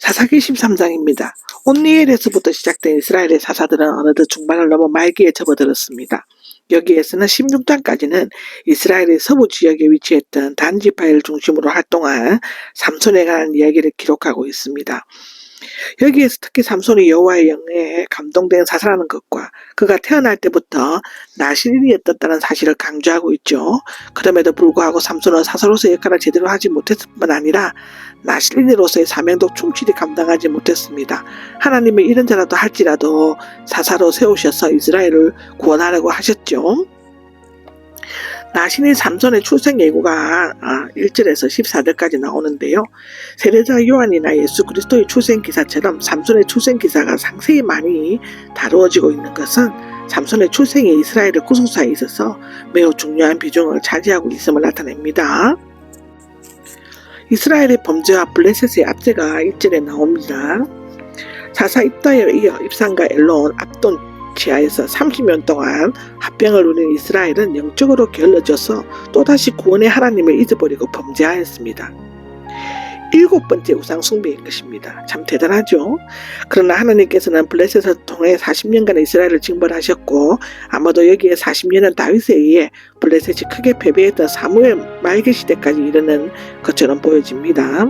사사기 13장입니다. 온니엘에서부터 시작된 이스라엘의 사사들은 어느덧 중반을 넘어 말기에 접어들었습니다. 여기에서는 16장까지는 이스라엘의 서부 지역에 위치했던 단 지파를 중심으로 활동한 삼손에 관한 이야기를 기록하고 있습니다. 여기에서 특히 삼손이 여호와의 영에 감동된 사사라는 것과 그가 태어날 때부터 나실인이었다는 사실을 강조하고 있죠. 그럼에도 불구하고 삼손은 사사로서의 역할을 제대로 하지 못했을 뿐 아니라 나실인으로서의 사명도 충실히 감당하지 못했습니다. 하나님의 이런 자라도 할지라도 사사로 세우셔서 이스라엘을 구원하려고 하셨죠. 나신인 삼손의 출생 예고가 1절에서 14절까지 나오는데요. 세례자 요한이나 예수 그리스도의 출생 기사처럼 삼손의 출생 기사가 상세히 많이 다루어지고 있는 것은 삼손의 출생이 이스라엘의 구속사에 있어서 매우 중요한 비중을 차지하고 있음을 나타냅니다. 이스라엘의 범죄와 블레셋의 압제가 1절에 나옵니다. 사사 입다에 이어 입산과 엘론, 압돈 지하에서 30년 동안 합병을 누린 이스라엘은 영적으로 게을러져서 또다시 구원의 하나님을 잊어버리고 범죄하였습니다. 7번째 우상 숭배인 것입니다. 참 대단하죠. 그러나 하나님께서는 블레셋을 통해 40년간 이스라엘을 징벌하셨고 아마도 여기에 40년은 다윗에 의해 블레셋이 크게 패배했던 사무엘 말기 시대까지 이르는 것처럼 보여집니다.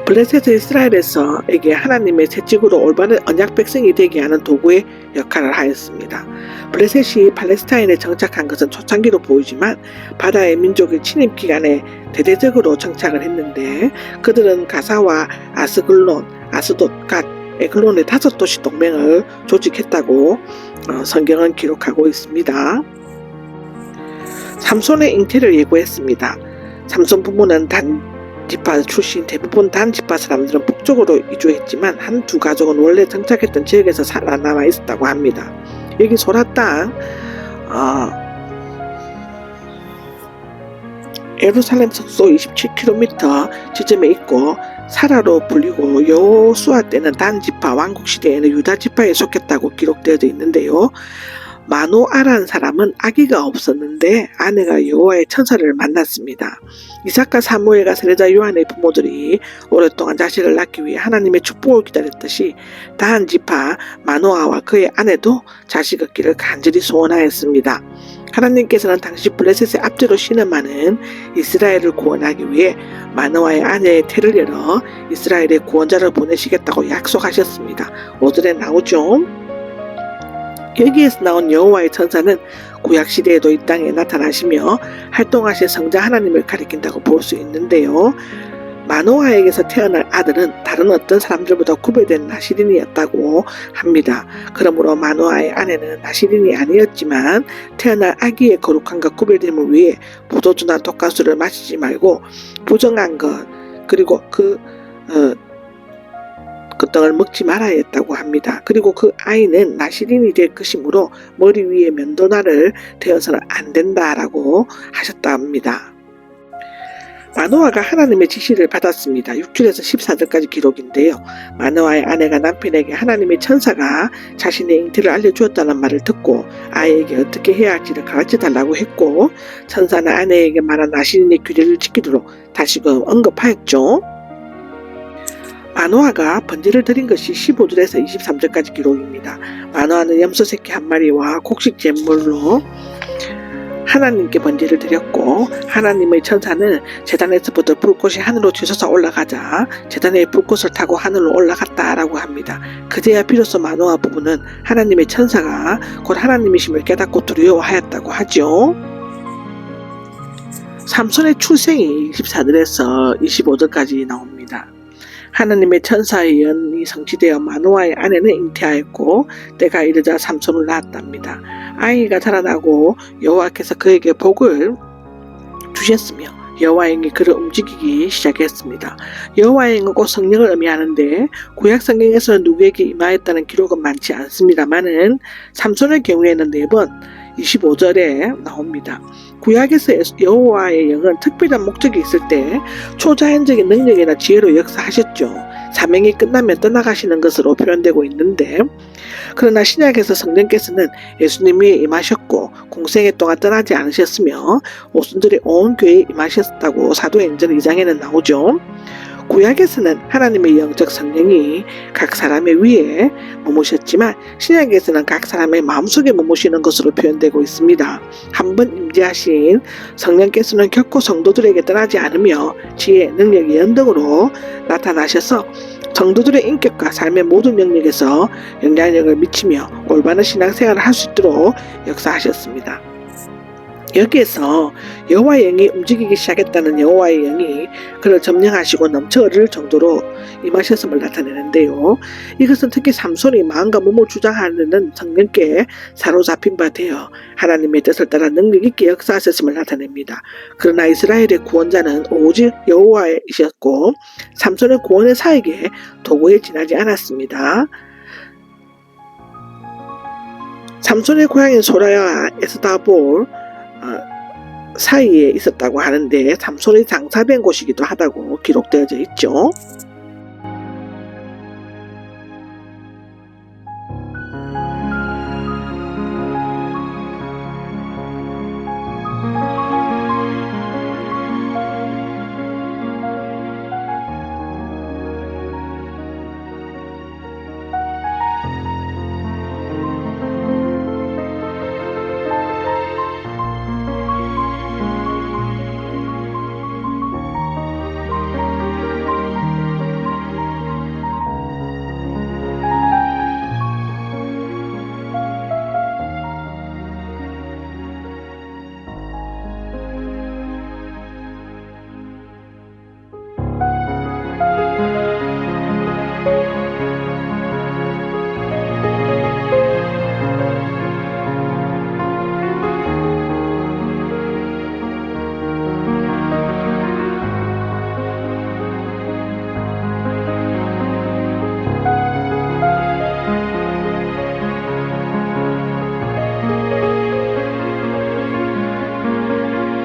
블레셋은 이스라엘에게 하나님의 채찍으로 올바른 언약 백성이 되게 하는 도구의 역할을 하였습니다. 블레셋이 팔레스타인에 정착한 것은 초창기로 보이지만 바다의 민족의 침입 기간에 대대적으로 정착을 했는데 그들은 가사와 아스글론, 아스돗, 갓, 에글론의 5도시 동맹을 조직했다고 성경은 기록하고 있습니다. 삼손의 잉태를 예고했습니다. 삼손 부모는 단 지파 출신 대부분 단 지파 사람들은 북쪽으로 이주했지만 한두 가족은 원래 정착했던 지역에서 살아남아 있었다고 합니다. 여기 소라 땅 예루살렘 속도 27km 지점에 있고 사라로 불리고 여호수아 때는 단 지파, 왕국 시대에는 유다 지파에 속했다고 기록되어 있는데요. 마노아라는 사람은 아기가 없었는데 아내가 여호와의 천사를 만났습니다. 이삭과 사무엘과 세례자 요한의 부모들이 오랫동안 자식을 낳기 위해 하나님의 축복을 기다렸듯이 단 지파 마노아와 그의 아내도 자식 얻기를 간절히 소원하였습니다. 하나님께서는 당시 블레셋의 압제로 신음하는 이스라엘을 구원하기 위해 마노아의 아내의 태를 열어 이스라엘의 구원자를 보내시겠다고 약속하셨습니다. 5절에 나오죠. 여기에서 나온 여호와의 천사는 구약시대에도 이 땅에 나타나시며 활동하신 성자 하나님을 가리킨다고 볼 수 있는데요. 마노아에게서 태어날 아들은 다른 어떤 사람들보다 구별된 나실인이었다고 합니다. 그러므로 마노아의 아내는 나실인이 아니었지만 태어날 아기의 거룩함과 구별됨을 위해 포도주나 독가스를 마시지 말고 부정한 것 그리고 그 떡을 먹지 말아야 했다고 합니다. 그리고 그 아이는 나실인이 될 것이므로 머리 위에 면도날을 대어서는 안 된다라고 하셨다 합니다. 마노아가 하나님의 지시를 받았습니다. 6절에서 14절까지 기록인데요. 마노아의 아내가 남편에게 하나님의 천사가 자신의 잉태를 알려주었다는 말을 듣고 아이에게 어떻게 해야 할지를 가르쳐달라고 했고 천사는 아내에게 말한 나실인의 규례를 지키도록 다시금 언급하였죠. 마노아가 번제를 드린 것이 15절에서 23절까지 기록입니다. 마노아는 염소 새끼 한 마리와 곡식 제물로 하나님께 번제를 드렸고 하나님의 천사는 제단에서부터 불꽃이 하늘로 치솟아 올라가자 제단의 불꽃을 타고 하늘로 올라갔다라고 합니다. 그제야 비로소 마노아 부부는 하나님의 천사가 곧 하나님이심을 깨닫고 두려워하였다고 하죠. 삼손의 출생이 24절에서 25절까지 나옵니다. 하나님의 천사의 예언이 성취되어 마노아의 아내는 잉태하였고 때가 이르자 삼손을 낳았답니다. 아이가 자라나고 여호와께서 그에게 복을 주셨으며 여호와의 영이 그를 움직이기 시작했습니다. 여호와의 영은 곧 성령을 의미하는데 구약 성경에서는 누구에게 임하였다는 기록은 많지 않습니다만은 삼손의 경우에는 4번 25절에 나옵니다. 구약에서 여호와의 영은 특별한 목적이 있을 때 초자연적인 능력이나 지혜로 역사하셨죠. 사명이 끝나면 떠나가시는 것으로 표현되고 있는데 그러나 신약에서 성령께서는 예수님이 임하셨고 공생애 동안 떠나지 않으셨으며 오순절에 온 교회에 임하셨다고 사도행전 2장에는 나오죠. 구약에서는 하나님의 영적 성령이 각 사람의 위에 머무셨지만 신약에서는 각 사람의 마음속에 머무시는 것으로 표현되고 있습니다. 한번 임재하신 성령께서는 결코 성도들에게 떠나지 않으며 지혜, 능력의 연등으로 나타나셔서 성도들의 인격과 삶의 모든 영역에서 영향력을 미치며 올바른 신앙생활을 할 수 있도록 역사하셨습니다. 여기에서 여호와의 영이 움직이기 시작했다는 여호와의 영이 그를 점령하시고 넘쳐 흐를 정도로 임하셨음을 나타내는데요. 이것은 특히 삼손이 마음과 몸을 주장하는 성령께 사로잡힌 바 되어 하나님의 뜻을 따라 능력 있게 역사하셨음을 나타냅니다. 그러나 이스라엘의 구원자는 오직 여호와이셨고 삼손의 구원의 사역에 도구에 지나지 않았습니다. 삼손의 고향인 소라와 에스다볼 사이에 있었다고 하는데 삼손이 장사된 곳이기도 하다고 기록되어져 있죠.